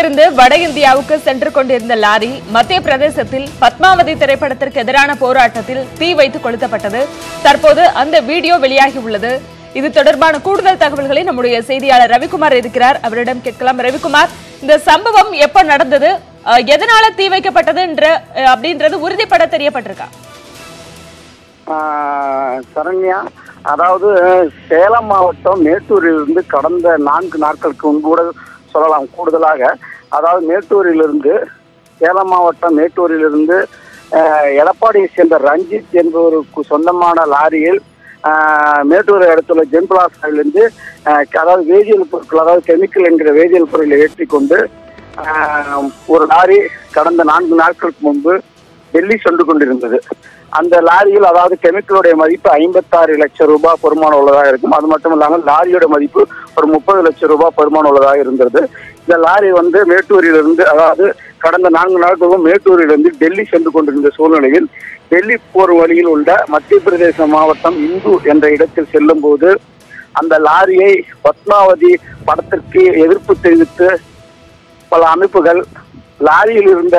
சேலத்திலிருந்து வட இந்தியாவுக்கு சென்று கொண்டிருந்த லாரி மத்திய பிரதேசத்தில் பத்மாவதி திரைப்படத்திற்கு எதிரான போராட்டத்தில் தீ வைத்து கொளுத்தப்பட்டது. தற்போது அந்த வீடியோ வெளியாகியுள்ளது. இது தொடர்பான கூடுதல் தகவல்களை நம்முடைய செய்தியாளர் ரவிக்குமார் இருக்கிறார், அவரிடம் கேட்கலாம். ரவிக்குமார், இந்த சம்பவம் எப்ப நடந்தது, எதனால தீ வைக்கப்பட்டது அப்படின்றது உறுதிப்பட தெரியப்பட்டிருக்கா? சரண்யா, அதாவது சேலம் மாவட்டம் மேட்டூரிலிருந்து கடந்த 4 நாட்களுக்கு முன்பு கூட சொல்லலாம். கூடுதலாக அதாவது மேட்டூரிலிருந்து சேலம் மாவட்டம் மேட்டூரிலிருந்து எடப்பாடியை சேர்ந்த ரஞ்சித் என்பவருக்கு சொந்தமான லாரியில் மேட்டூரை அடுத்துள்ள ஜென்பிளாஸ்லிருந்து அதாவது வேதியியல் பொருட்கள், அதாவது கெமிக்கல் என்கிற வேதியியல் பொருட்களை ஏற்றி கொண்டு ஒரு லாரி கடந்த 4 நாட்களுக்கு முன்பு டெல்லி சென்று கொண்டிருந்தது. அந்த லாரியில் அதாவது கெமிக்கலுடைய மதிப்பு 56 லட்சம் ரூபாய் பெருமானம் உள்ளதாக இருக்கும். அது மட்டும் இல்லாமல் லாரியோட மதிப்பு ஒரு 30 லட்சம் ரூபாய் பெருமானம் உள்ளதாக இருந்தது. இந்த லாரி மேட்டூரிலிருந்து அதாவது கடந்த 4 நாட்களும் மேட்டூரிலிருந்து டெல்லி சென்று கொண்டிருந்த சூழ்நிலையில் டெல்லி போர் வழியில் உள்ள மத்திய பிரதேச மாவட்டம் இந்து என்ற இடத்தில் செல்லும் போது அந்த லாரியை பத்மாவதி படத்திற்கு எதிர்ப்பு தெரிவித்து பல அமைப்புகள் லாரியில் இருந்த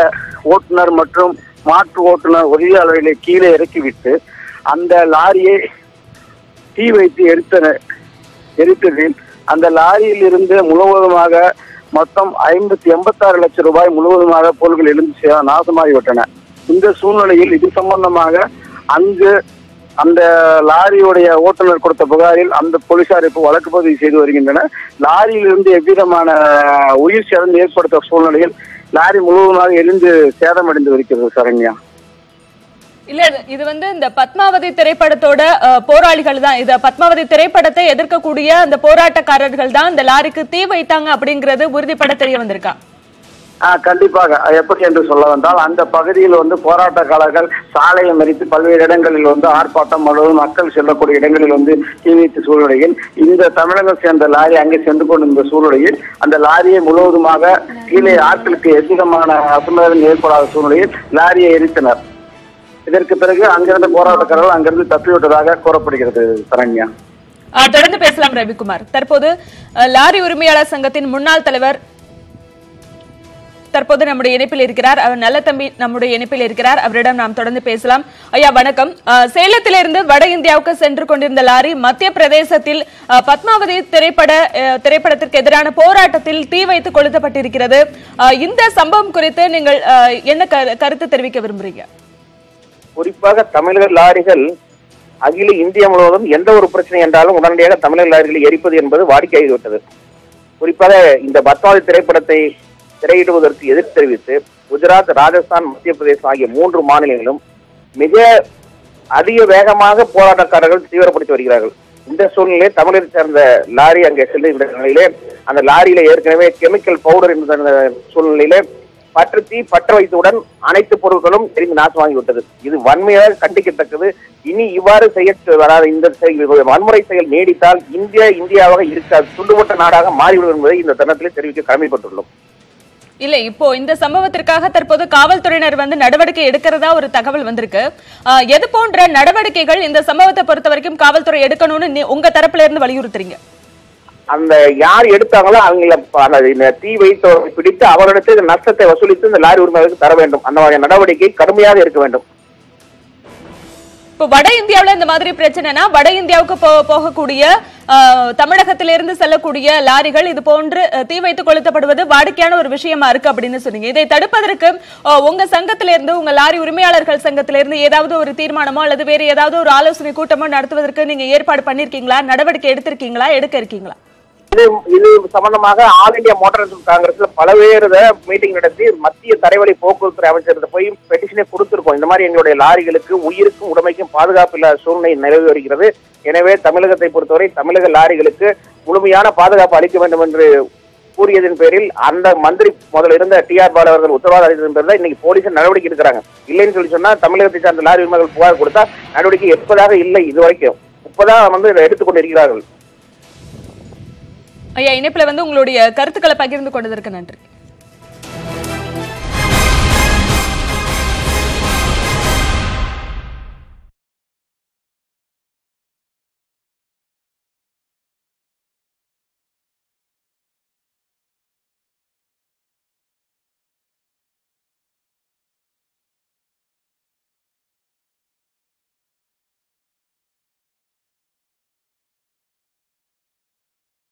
ஓட்டுநர் மற்றும் மாற்று ஓட்டுநர் உதவியாளர்களை கீழே இறக்கிவிட்டு அந்த லாரியை தீ வைத்து எரித்ததில் அந்த லாரியில் இருந்து முழுவதுமாக மொத்தம் 86 லட்சம் ரூபாய் முழுவதுமாக பொருட்கள் எழுந்து நாசமாகிவிட்டன. இந்த சூழ்நிலையில் இது சம்பந்தமாக அங்கு அந்த லாரியுடைய ஓட்டுநர் கொடுத்த புகாரில் அந்த போலீசார் இப்போ வழக்கு பதிவு செய்து வருகின்றனர். லாரியிலிருந்து எவ்விதமான உயிர் சேதம் ஏற்படுத்த சூழ்நிலையில் லாரி முழுவதுமாக எரிந்து சேதமடைந்து வருகிறது. சரண்யா, இல்ல, இது இந்த பத்மாவதி திரைப்படத்தோட போராளிகள் தான், இத பத்மாவதி திரைப்படத்தை எதிர்க்கக்கூடிய அந்த போராட்டக்காரர்கள் தான் இந்த லாரிக்கு தீ வைத்தாங்க அப்படிங்கிறது உறுதிப்பட தெரிய வந்திருக்கா? கண்டிப்பாக. எப்படி என்று சொல்ல வந்தால் அந்த பகுதியில் போராட்டக்காரர்கள் சாலையை மறித்து பல்வேறு இடங்களில் ஆர்ப்பாட்டம் அல்லது மக்கள் செல்லக்கூடிய இடங்களில் தீ வைத்த சூழ்நிலையில் இந்த தமிழகம் சேர்ந்த லாரி அங்கே சென்று கொண்டிருந்த சூழ்நிலையில் அந்த லாரியை முழுவதுமாக கீழே ஆட்களுக்கு எவ்விதமான அசம்பாவிதம் ஏற்படாத சூழ்நிலையில் லாரியை எரித்தனர். இதற்கு பிறகு அங்கிருந்த போராட்டக்காரர்கள் அங்கிருந்து தப்பிவிட்டதாக கூறப்படுகிறது. சரண்யா, தொடர்ந்து பேசலாம் ரவிக்குமார். தற்போது லாரி உரிமையாளர் சங்கத்தின் முன்னாள் தலைவர் தற்போது நம்முடைய இணைப்பில் இருக்கிறார். அவர் நல்ல தம்பி நம்முடைய இணைப்பில் இருக்கிறார், அவரிடம் நாம் தொடர்ந்து பேசலாம். ஐயா வணக்கம். சேலத்திலிருந்து வட இந்தியாவுக்கு சென்று கொண்டிருந்த லாரி மத்திய பிரதேசத்தில் பத்மாவதி திரைப்படத்திற்கு எதிரான போராட்டத்தில் தீ வைத்து கொளுத்தப்பட்டிருக்கிறது. இந்த சம்பவம் குறித்து நீங்கள் என்ன கருத்து தெரிவிக்க விரும்புறீங்க? குறிப்பாக தமிழக லாரிகள் அகில இந்தியா முழுவதும் எந்த ஒரு பிரச்சனை என்றாலும் உடனடியாக தமிழக லாரிகளை எரிப்பது என்பது வாடிக்கையாகிவிட்டது. குறிப்பாக இந்த பத்மாவதி திரைப்படத்தை திரையிடுவதற்கு எதிர்ப்பு தெரிவித்து குஜராத், ராஜஸ்தான், மத்திய பிரதேசம் ஆகிய 3 மாநிலங்களும் மிக அதிக வேகமாக போராட்டக்காரர்கள் தீவிரப்படுத்தி வருகிறார்கள். இந்த சூழ்நிலையிலே தமிழகத்தை சேர்ந்த லாரி அங்கே செல்லுகின்ற நிலையிலே அந்த லாரியில ஏற்கனவே கெமிக்கல் பவுடர் என்ற சூழ்நிலையிலே பற்ற வைத்தவுடன் அனைத்து பொருட்களும் எரிந்து நாசமாகிவிட்டது. இது வன்மையாக கண்டிக்கத்தக்கது. இனி இவ்வாறு வராது. இந்த வன்முறை செயல் நீடித்தால் இந்தியாவாக இருக்காது, துண்டுபட்ட நாடாக மாறிவிடும் என்பதை இந்த தருணத்திலே தெரிவிக்க கடமைப்பட்டுள்ளோம். இல்ல, இப்போ இந்த சம்பவத்திற்காக தற்போது காவல்துறையினர் நடவடிக்கை எடுக்கிறதா ஒரு தகவல் வந்திருக்கு. எது போன்ற நடவடிக்கைகள் இந்த சம்பவத்தை பொறுத்த வரைக்கும் காவல்துறை எடுக்கணும்னு உங்க தரப்புல இருந்து வலியுறுத்துறீங்க? அந்த யார் எடுத்தாங்களோ அவங்கள தீ வைத்தவரை பிடித்து அவரிடத்தில் நஷ்டத்தை வசூலித்து இந்த லாரி உரிமையாளருக்கு தர வேண்டும். அந்த மாதிரி நடவடிக்கை கடுமையாக இருக்க வேண்டும். இப்போ வட இந்தியாவில இந்த மாதிரி பிரச்சனைனா வட இந்தியாவுக்கு போகக்கூடிய தமிழகத்திலிருந்து செல்லக்கூடிய லாரிகள் இது போன்று தீ வைத்து கொளுத்தப்படுவது வாடிக்கையான ஒரு விஷயமா இருக்கு அப்படின்னு சொன்னீங்க. இதை தடுப்பதற்கு உங்க சங்கத்திலிருந்து, உங்க லாரி உரிமையாளர்கள் சங்கத்திலிருந்து ஏதாவது ஒரு தீர்மானமோ அல்லது வேறு ஏதாவது ஒரு ஆலோசனை கூட்டமோ நடத்துவதற்கு நீங்க ஏற்பாடு பண்ணிருக்கீங்களா? நடவடிக்கை எடுத்திருக்கீங்களா? எடுக்க இருக்கீங்களா? இது சம்பந்தமாக ஆல் இந்தியா மோட்டார் காங்கிரஸ்ல பல்வேறு மீட்டிங் நடத்தி மத்திய தரைவழி போக்குவரத்து அமைச்சர்கிட்ட போய் பெட்டிஷனை கொடுத்திருக்கோம். இந்த மாதிரி எங்களுடைய லாரிகளுக்கு உயிருக்கும் உடைமைக்கும் பாதுகாப்பு இல்லாத சூழ்நிலை நிலவி வருகிறது. எனவே தமிழகத்தை பொறுத்தவரை தமிழக லாரிகளுக்கு முழுமையான பாதுகாப்பு அளிக்க வேண்டும் என்று கூறியதன் பேரில் அந்த மந்திரி முதல்ல இருந்த TR பாலு அவர்கள் உத்தரவாதம் அளித்ததன் பேரில் இன்னைக்கு போலீஸ் நடவடிக்கை எடுக்கிறாங்க. இல்லைன்னு சொல்லி சொன்னா தமிழகத்தை சார்ந்த லாரி உரிமையாளர்கள் புகார் கொடுத்தா நடவடிக்கை எடுப்பதாக இல்லை. இதுவரைக்கும் இப்பதான் எடுத்துக்கொண்டிருக்கிறார்கள். ஐயா, இணைப்புல உங்களுடைய கருத்துக்களை பகிர்ந்து கொண்டதற்கு நன்றி.